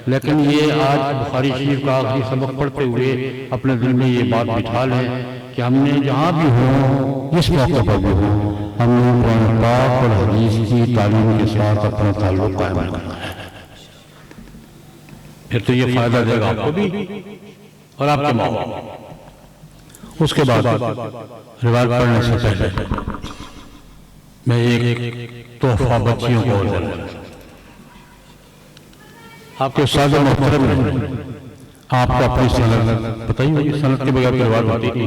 لیکن یہ آج بخاری شریف کا آخری سبق پڑھتے ہوئے اپنے دل میں یہ بات بٹھا لیں کہ ہم نے جہاں بھی ہوں جس موقع پر بھی ہوں ہم نے قرآن پاک اور حدیث کی تعلیم کے ساتھ اپنا تعلق قائم کرنا ہے. پھر تو یہ فائدہ دے گا آپ کو بھی اور آپ کے ماحول. اس کے بعد روایت پڑھنے سے پہلے میں ایک تحفہ بچیوں کو دے رہا ہوں. آپ کے استاد محترم نے آپ کو اپنی سند بتائیے سند کے بغیر روایت ہوتی تھی.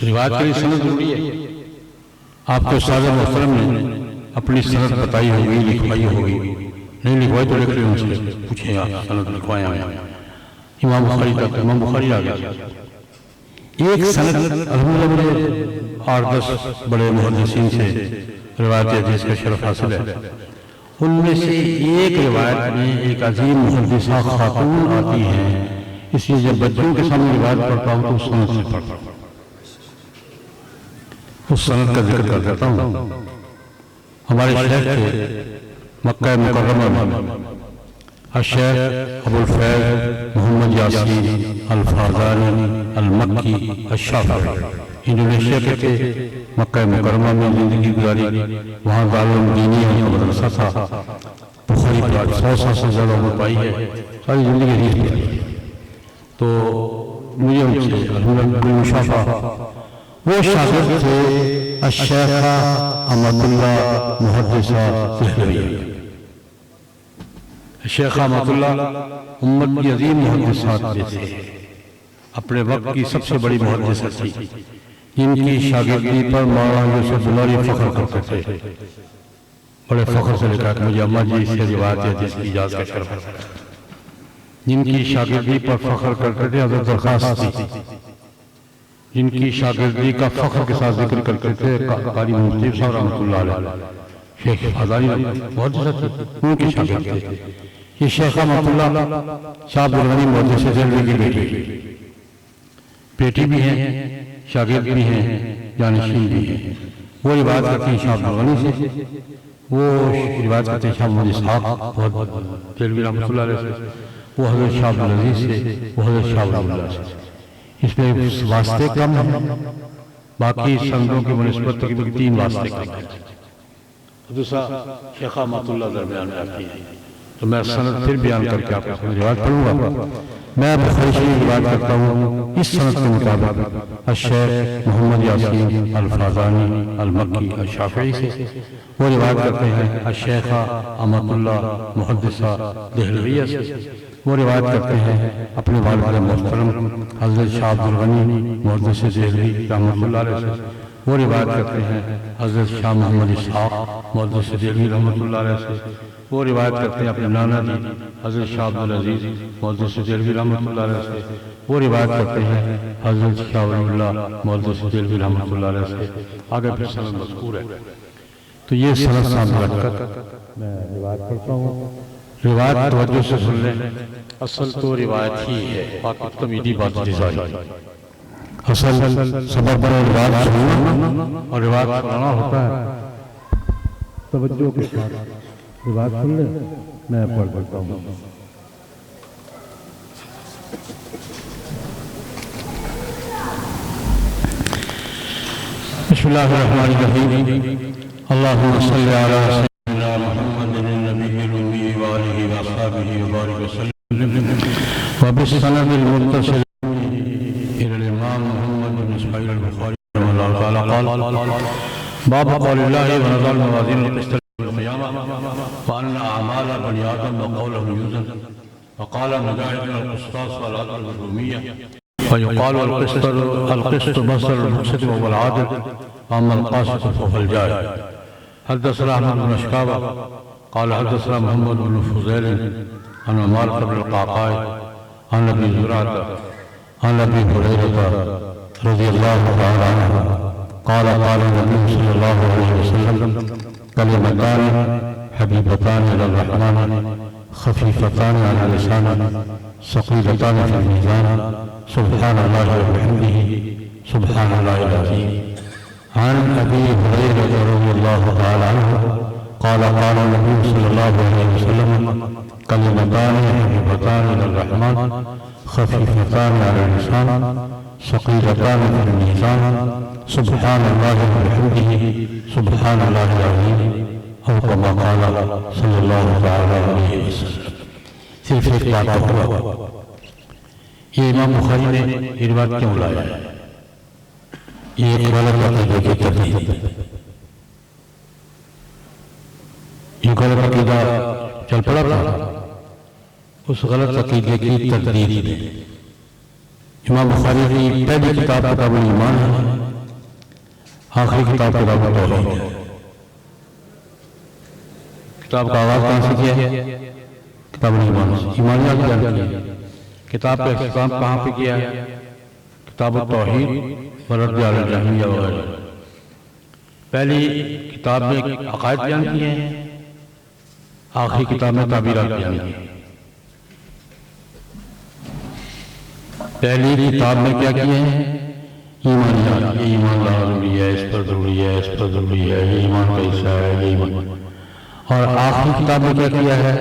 روایت کے لیے سند ضروری ہے. آپ کے استاد محترم نے اپنی سند بتائی ہوگی لکھوائی ہوگی نہیں لکھوائی تو لکھ رہے ان سے پوچھیں آپ سند لکھوائے ہیں. امام بخاری تک امام بخاری آ گیا ایک سند الحمدللہ مجھے 8-10 بڑے محدثین سے روایت حدیث کا شرف حاصل ہے. ان میں سے ایک روایت میں ایک عظیم محدثہ خاتون آتی ہیں. اس لیے جب بچوں کے سامنے روایت پڑھتا ہوں تو اس سند سے پڑھتا ہوں اس سند کا ذکر کر دیتا ہوں. ہمارے شیخ تھے مکہ مکرمہ میں الشیخ ابو الفیض محمد یاسین الفازانی المکی الشافعی. انڈونیشیا کے تھے مکہ مکرمہ میں زندگی گزاری وہاں دارالعلوم دینیہ کا مدرسہ تھا. بخاری پر 100 سال سے زیادہ عمر پائی ہے ساری زندگی حدیث پڑھی. تو مجھے ان سے الحمدللہ مشافہ وہ شاگرد تھے الشیخہ امت اللہ محدثہ دہلویہ. شیخ امت اللہ امت کی عظیم محدثات میں سے اپنے وقت کی سب سے بڑی محدثہ تھی. جن کی شاگردی پر مولانا یوسف نوری فخر کرتے تھے، بڑے فخر سے لکھا کہ مجھے اماں جی سے روایت ہے جس کی اجازت کا شرف ہے۔ جن کی شاگردی پر فخر کرتے تھے حضرت درخواست تھی، جن کی شاگردی کا فخر کے ساتھ ذکر کرتے تھے قاری مجیب صاحب رحمۃ اللہ علیہ، شیخ ہزاری بہت ان کی شاگرد تھے۔ یہ شیخ رحمۃ اللہ شاہ عبدالغنی محدث دہلوی کی بیٹی بھی ہیں، شاگرد بھی ہیں، جانشین بھی ہیں۔ وہ روایت کرتے ہیں شاہ عبدالغنی سے، وہ روایت کرتے ہیں شاہ محمد اسحاق دہلوی رحمۃ اللہ علیہ سے، وہ حضرت شاہ عبدالعزیز سے، وہ حضرت شاہ ولی اللہ سے۔ اس میں واسطے کم ہیں، باقی سندوں کی بنسبت تقریباً 3 واسطے کم ہیں، دوسرا شیخ رحمۃ اللہ درمیان میں آتی ہے۔ تو میں سند پھر بیان کر کے آپ کو روایت پڑھوں گا۔ میں بخاری شریف روایت کرتا ہوں اس سند کے مطابق الشیخ محمد یاسین الفازانی المکی الشافعی سے، وہ روایت کرتے ہیں الشیخہ امۃ اللہ محدثہ دہلویہ سے، وہ روایت کرتے ہیں اپنے والد محترم حضرت شاہ عبدالغنی محدث دہلوی رحمۃ اللہ علیہ سے، وہ روایت کرتے ہیں حضرت شاہ محمد اسحاق محدث دہلوی رحمۃ اللہ علیہ سے، وہ روایت کرتے ہیں اپنے نانا جی حضرت شاہ عبدالعزیز محدث دہلوی رحمۃ اللہ علیہ سے، وہ روایت کرتے ہیں حضرت شاہ ولی اللہ محدث دہلوی رحمۃ اللہ علیہ سے۔ آگے پھر سند مذکور ہے، تو یہ سند سامنے رکھ کر میں روایت کرتا ہوں۔ روایت توجہ سے سن لیں، اصل تو روایت ہی ہے، باقی تمیدی بات رضائی۔ اصل سبب پر روایت سننا اور روایت سنانا ہوتا ہے۔ توجہ کے ساتھ روایت سن لیں، میں پڑھ دیتا ہوں۔ بسم اللہ الرحمن الرحیم، اللہم صلی علی سیدنا محمد النبی الأمی وآلہ وصحبہ وبارک وسلم، وبالسند المتصل إلى الإمام محمد بن إسماعيل البخاري رحمه الله تعالى قال باب قول الله ونضع الموازين القسط يوم القيامة وأن أعمال بني آدم وقولهم يوزن، وقال مجاهد القسطاس والعدل الرومية، ويقال القسط مصدر المقسط وهو العادل، وأما القاسط فهو الجائر۔ حدثنا أحمد بن أشكابة قال حدثنا محمد بن فضيل عن عمارة بن القعقاع عن أبي زرعة عن أبي هريرة رضي الله تعالى عنه قال قال النبي صلى الله عليه وسلم كلمتان حبيبتان إلى الرحمن خفيفتان على اللسان ثقيلتان في الميزان سبحان الله وبحمده سبحان الله العظيم۔ عن أبي هريرة رضي الله تعالى عنه قال قال النبي صلى الله عليه وسلم كلمتان حبيبتان إلى الرحمن خفيفتان على اللسان ثقيلتان في الميزان سبحان الله وبحمده سبحان الله العظيم، أو كما قال صلی اللہ علیہ وسلم۔ صرف ایک بات ہوا، یہ امام بخاری نے یہ روایت کیوں لایا ہے؟ یہ ایک غلط عقیدے کی تردید ہے۔ یہ غلط عقیدہ چل پڑا تھا، اس غلط عقیدے کی تردید ہے۔ امام بخاری کی پہلی کتاب کتاب الایمان ہے، آخری کتاب کتاب التوحید ہے۔ کتاب کا آغاز کہاں سے کیا ہے؟ کتاب الایمان سے، ایمانیات بیان کی ہے۔ کتاب کا اختتام کہاں پہ کیا ہے؟ کتاب التوحید ورد علی الجہمیہ وغیرہ۔ پہلی کتاب میں عقائد بیان کیے ہیں، آخری کتاب میں تعبیرات بیان کی ہیں۔ پہلی کتاب میں کیا کیے ہیں؟ ایمانیات، یہ ایمان ضروری ہے، اس پر ضروری ہے، اس پر ضروری ہے، یہ ایمان کا حصہ ہے، یہ ایمان۔ اور آخری کتاب میں کیا کیا ہے؟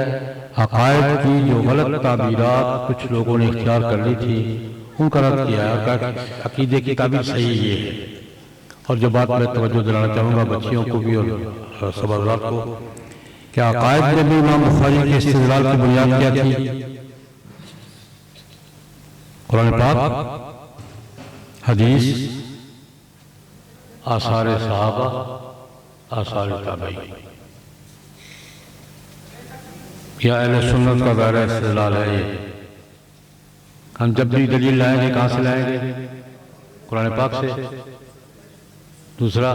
عقائد کی جو غلط تعبیرات کچھ لوگوں نے اختیار کر لی تھی ان کا رد کیا ہے۔ عقیدے کی تعبیر صحیح یہ ہے۔ اور جو بات میں توجہ دلانا چاہوں گا بچیوں کو بھی اور سب حضرات کو، کہ عقائد میں بھی امام بخاری کے استدلال کی بنیاد کیا تھی؟ قرآن پاک، حدیث، آثار صحابہ، آثار تابعین۔ یا اہل سنت کا دائرہ استدلال ہے یہ۔ ہم جب بھی دلیل لائیں گے کہاں سے لائیں گے؟ قرآن پاک سے دوسرا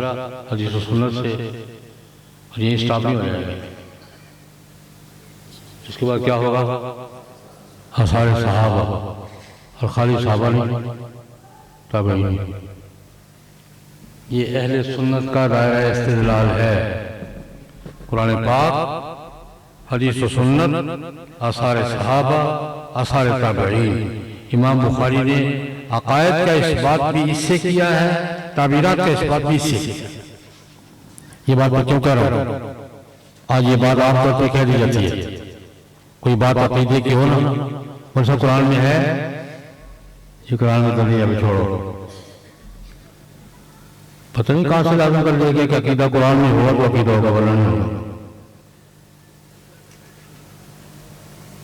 حدیث و سنت سے، اور یہ اسٹاپ نہیں ہو جائے گا۔ اس کے بعد کیا ہوگا؟ آثار صحابہ، اور خالی صحابہ نہیں، تابعین۔ یہ اہل سنت کا دائرہ استدلال ہے، قرآن پاک، حدیث و سنت، آثار صحابہ، آثار تابعین۔ امام بخاری نے عقائد کا اثبات بھی اس سے کیا ہے، تعبیرات کا اثبات بھی اس سے کیا ہے۔ یہ بات میں کیوں کہہ رہا ہوں؟ آج یہ بات عام طور پہ کہہ دی جاتی ہے، کوئی بات عقیدے کی ہو نا، ورنہ قرآن میں ہے، یہ قرآن میں دلیل ابھی چھوڑو، پتہ نہیں کہاں سے لازم کر دیا گیا کہ عقیدہ قرآن میں ہوگا تو عقیدہ ہوگا، ورنہ نہیں ہوگا۔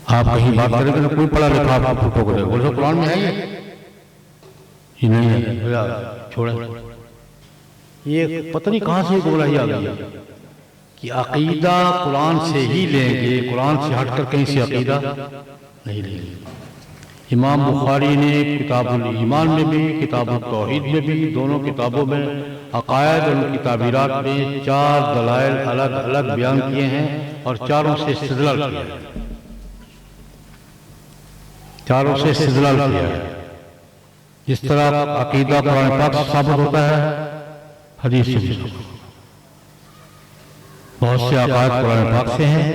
آپ کہیں بات کریں کہ کوئی پڑھا لکھا آپ کو ٹوک دے گا، بولے قرآن میں ہے یہ نہیں ہے، چھوڑیں۔ یہ پتہ نہیں کہاں سے گمراہی آ گئی کہ عقیدہ قرآن سے ہی لیں گے، قرآن سے ہٹ کر کہیں سے عقیدہ نہیں لیں گے۔ امام بخاری نے کتاب الایمان میں بھی، کتاب التوحید میں بھی، دونوں کتابوں میں عقائد اور ان کی تعبیرات میں 4 دلائل الگ الگ بیان کیے ہیں، اور چاروں سے استدلال کیا ہے، چاروں سے استدلال کیا ہے۔ جس طرح عقیدہ قرآن پاک سے ثابت ہوتا ہے، حدیث سے بھی۔ بہت سے عقائد قرآن پاک سے ہیں،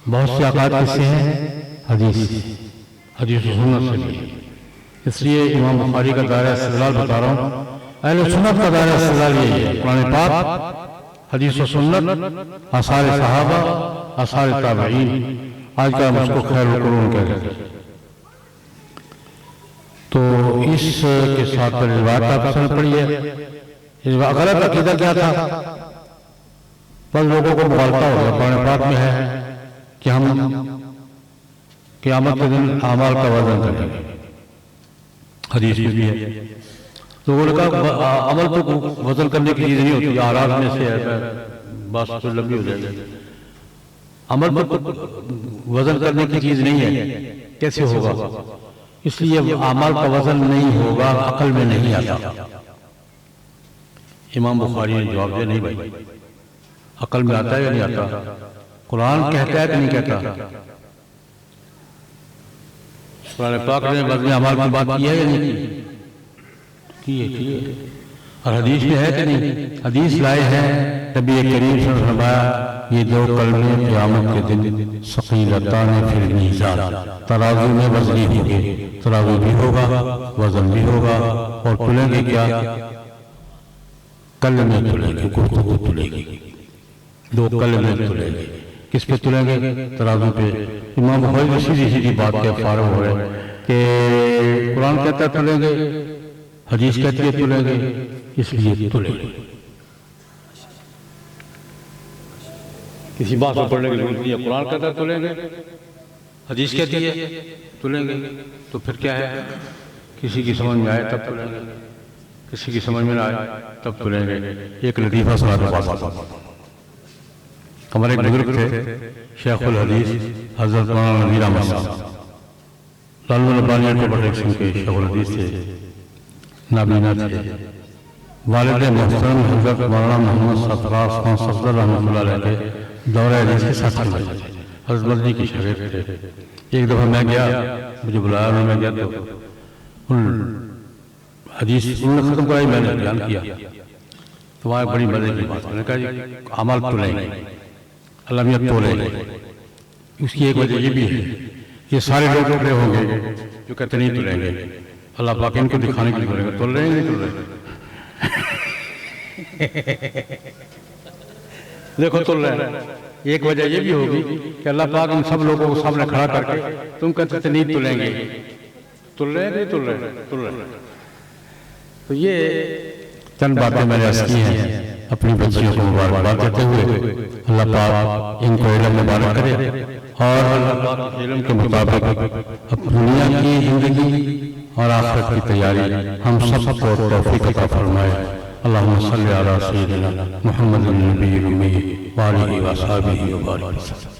بہت سے عقائد کس سے ہیں؟ حدیث و سنت سے بھی۔ اس لیے امام بخاری کا دائرہ استدلال بتا رہا ہوں، اہل سنت کا دائرہ استدلال یہی ہے، قرآن پاک، حدیث و سنت، آثار صحابہ، آثار تابعین۔ آج کا ہم اس کو خیر القرون کہتے ہیں۔ تو اس کے ساتھ پر روایت آپ سن پڑی ہے، غلط عقیدہ کیا تھا؟ بس لوگوں کو مغالطہ ہو گیا، قرآن پاک میں ہے کہ ہم قیامت کے دن اعمال کا وزن کریں گے، حدیث میں بھی ہے۔ لوگوں نے کہا عمل تو وزن کرنے کی چیز نہیں ہوتی، آراز میں سے ہے، بات تو لمبی ہو جائے گی۔ عمل تو وزن کرنے کی چیز نہیں ہے، کیسے ہوگا؟ اس لیے اعمال کا وزن نہیں ہوگا، عقل میں نہیں آتا۔ امام بخاری نے جواب دیا، نہیں بھائی، عقل میں آتا ہے یا نہیں آتا؟ قرآن کہتا ہے کہ نہیں کہتا؟ قرآن پاک نے وزن اعمال کی بات کی ہے یا نہیں کی ہے؟ اور حدیث میں ہے کہ نہیں؟ حدیث لائے ہیں، نبی کریم صلی اللہ علیہ وسلم نے فرمایا، یہ 2 کلمے قیامت کے دن ثقیلتان فی المیزان، ترازو میں وزنی ہوں گے، ترازو بھی ہوگا، وزن بھی ہوگا، اور تلیں گے کیا؟ کلمے تلیں گے، گفتگو تلے گی، 2 کلمے تلیں گے۔ کس پہ تلیں گے؟ ترازو پہ۔ امام بخاری سیدھی سیدھی بات کے فارغ ہو رہے ہیں کہ قرآن کہتا ہے تلیں گے، حدیث کہتی ہے تلیں گے، اس لیے تلیں گے۔ کسی بات کو پڑھنے کی ضرورت نہیں ہے، قرآن کہتا ہے تلیں گے، حدیث کہتی ہے تلیں گے، تو پھر کیا ہے؟ کسی کی سمجھ میں آئے تب تلیں گے، کسی کی سمجھ میں نہ آئے تب تلیں گے۔ ایک لطیفہ سنا دو بات۔ ہمارے ایک بزرگ تھے، شیخ الحدیث حضرت مولانا نذیر احمد صاحب، لال البانی کے بڑے قسم کے شیخ الحدیث تھے، نابینا تھے۔ والد محترم حضرت مولانا محمد سرفراز خان صفدر رحمۃ اللہ علیہ کے دورہ حدیث کے ساتھ میں حضرت مدنی کی شاگرد تھے۔ ایک دفعہ میں گیا، مجھے بلایا، میں گیا تو حدیث انہوں نے ختم کرائی، میں نے بیان کیا تو وہاں بڑی مزے کی بات، میں نے کہا جی عمل تلیں گے، علمیت تولیں گے۔ اس کی ایک وجہ یہ بھی ہے، یہ سارے لوگ کھڑے ہوں گے جو کہتے نہیں تلیں گے، اللہ پاک ان کو دکھانے کے لیے تلیں گے، تل رہے ہیں نہیں تل رہے ہیں؟ دیکھو تل رہے ہیں۔ ایک وجہ یہ بھی ہوگی کہ اللہ پاک ان سب لوگوں کو سامنے کھڑا کر کے تم کہتے تھے نہیں تلیں گے، تل رہے ہیں نہیں تل رہے ہیں؟ تل رہے ہیں۔ تو یہ چند باتیں میں نے عرض کی ہیں اپنی بچیوں کو مبارکباد دیتے ہوئے۔ اللہ پاک ان کو علم مبارک کرے، اور اللہ پاک علم کے مطابق دنیا کی زندگی اور آخرت کی تیاری ہم سب کو توفیق عطا فرمائے۔ اللہم صلی علی سیدنا محمد النبی الأمی وآلہ وصحبہ وبارک وسلم۔